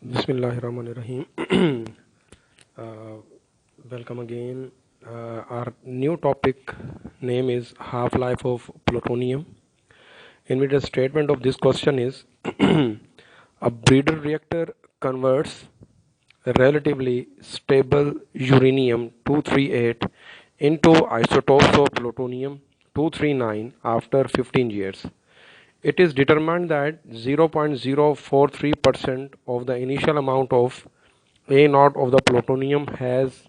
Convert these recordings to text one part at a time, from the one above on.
Bismillahirrahmanirrahim. uh, Welcome again. Our new topic name is half-life of plutonium. In which the statement of this question is a breeder reactor converts relatively stable uranium 238 into isotopes of plutonium 239 after 15 years. It is determined that 0.043% of the initial amount of A naught of the plutonium has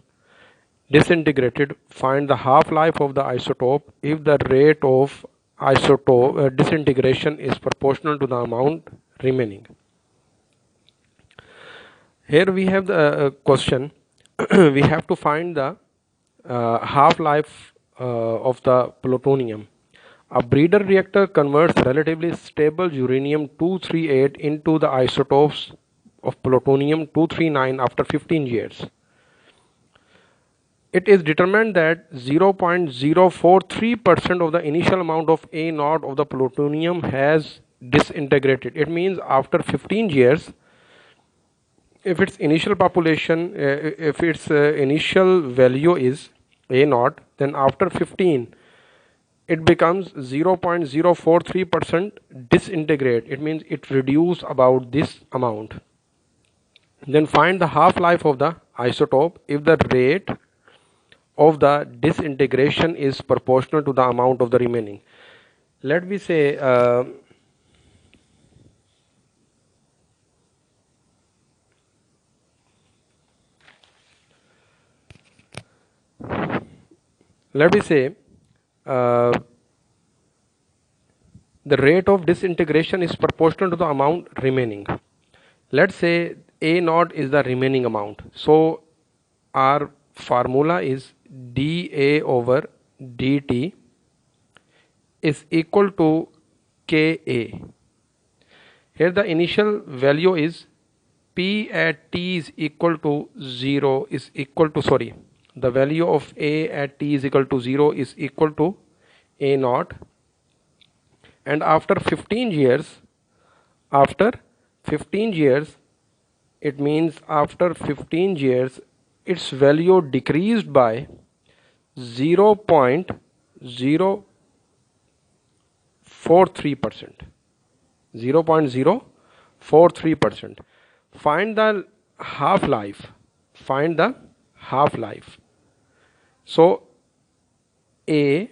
disintegrated. Find the half-life of the isotope if the rate of isotope disintegration is proportional to the amount remaining. Here we have the question. We have to find the half-life of the plutonium. A breeder reactor converts relatively stable uranium 238 into the isotopes of plutonium 239 after 15 years. It is determined that 0.043% of the initial amount of A naught of the plutonium has disintegrated. It means after 15 years, if its initial population, if its initial value is A naught, then after 15, it becomes 0.043% disintegrate. It means it reduces about this amount. Then find the half-life of the isotope if the rate of the disintegration is proportional to the amount of the remaining. Let me say uh, the rate of disintegration is proportional to the amount remaining. Let's say A naught is the remaining amount. So our formula is dA over dt is equal to Ka. Here the initial value is P at t is equal to 0 is equal to, sorry, the value of A at t is equal to 0 is equal to A naught, and after 15 years, it means after 15 years its value decreased by 0.043%. 0.043%. Find the half-life. So A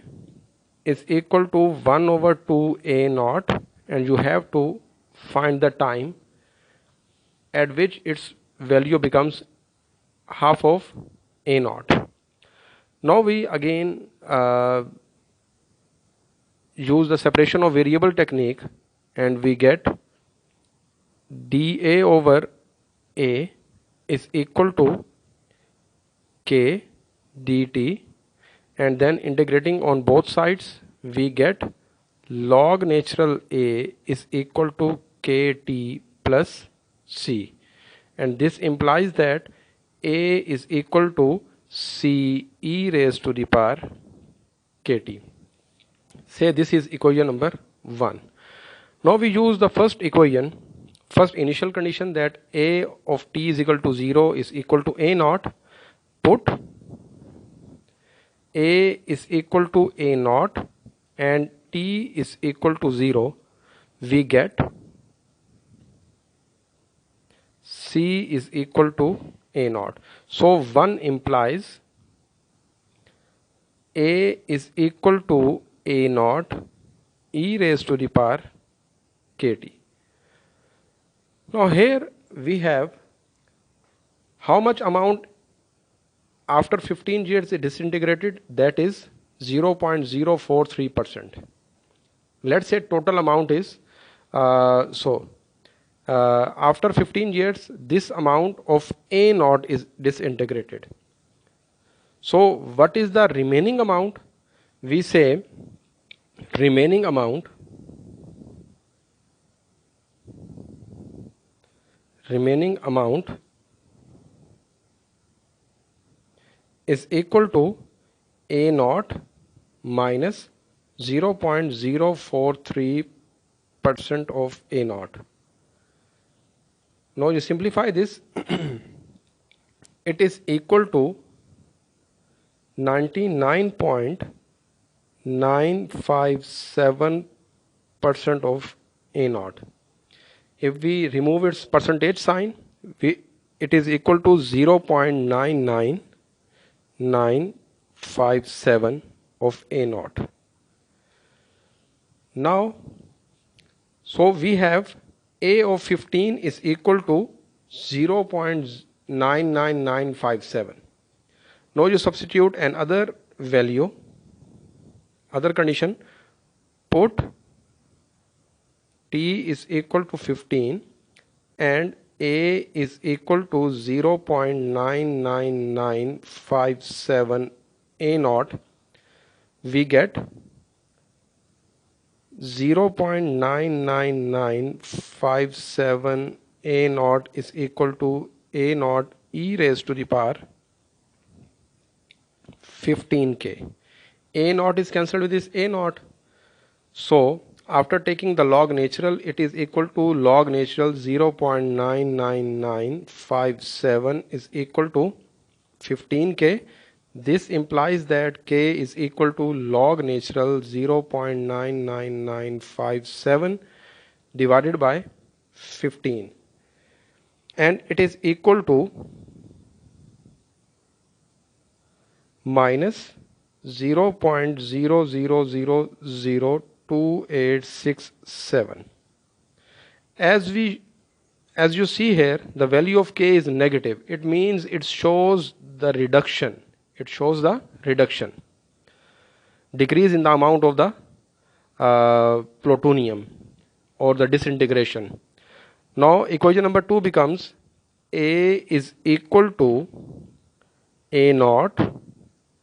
is equal to 1 over 2 A naught, and you have to find the time at which its value becomes half of A naught. Now we again use the separation of variable technique, and we get dA over A is equal to K dt, and then integrating on both sides we get log natural A is equal to Kt plus C, and this implies that A is equal to C e raised to the power Kt. Say this is equation number 1. Now we use the first initial condition, that A of t is equal to 0 is equal to A naught. Put A is equal to A naught and t is equal to 0, we get C is equal to A naught. So 1 implies A is equal to A naught e raised to the power Kt. Now here we have how much amount after 15 years it disintegrated, that is 0.043%. Let's say total amount is after 15 years this amount of A naught is disintegrated. So what is the remaining amount? We say remaining amount is equal to A naught minus 0.043% of A naught. Now you simplify this. It is equal to 99.957% of A naught. If we remove its percentage sign, it is equal to 0.99957 of A naught. Now, so we have A of 15 is equal to 0.99957. Now you substitute another value, other condition, put T is equal to 15 and A is equal to 0.99957 A naught, we get 0.99957 A naught is equal to A naught e raised to the power 15k. A naught is cancelled with this A naught. So after taking the log natural, it is equal to log natural 0.99957 is equal to 15k. This implies that k is equal to log natural 0.99957 divided by 15, and it is equal to minus 0.00002867. As you see here, the value of k is negative. It means it shows the reduction. It shows the reduction, decrease in the amount of the plutonium or the disintegration. Now equation number 2 becomes A is equal to A naught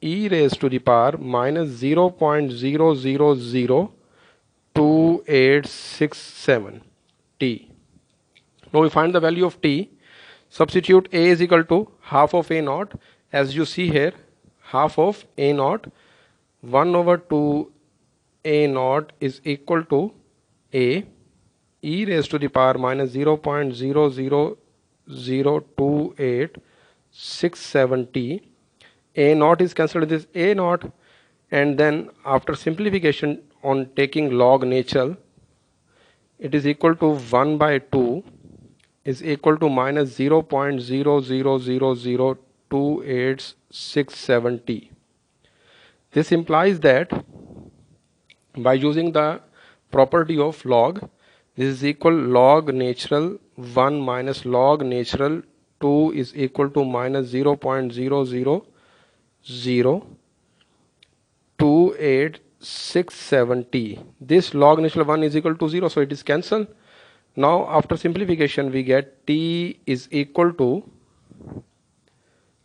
e raised to the power minus 0.0002867 T. Now we find the value of T. Substitute A is equal to half of A naught. As you see here, half of A naught, 1 over 2 A naught is equal to A e raised to the power minus 0.0002867 T. A naught is cancelled with this A naught, and then after simplification on taking log natural, it is equal to 1 by 2 is equal to minus 0.0002867 T. This implies that by using the property of log, this is equal log natural 1 minus log natural 2 is equal to minus 0.0002867 T. This log natural 1 is equal to 0, so it is cancelled. Now after simplification we get T is equal to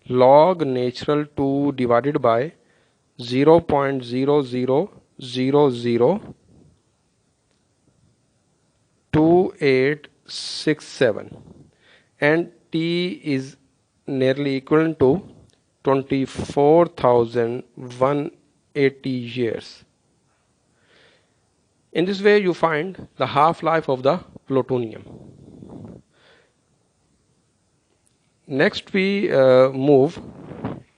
log natural 2 divided by 0.0002867, and T is nearly equivalent to 24,180 years. In this way you find the half-life of the plutonium. Next we move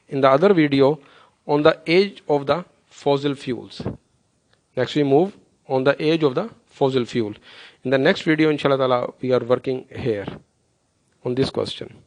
in the other video on the age of the fossil fuels. Next we move on the age of the fossil fuel. In the next video, inshallah ta'ala, we are working here on this question.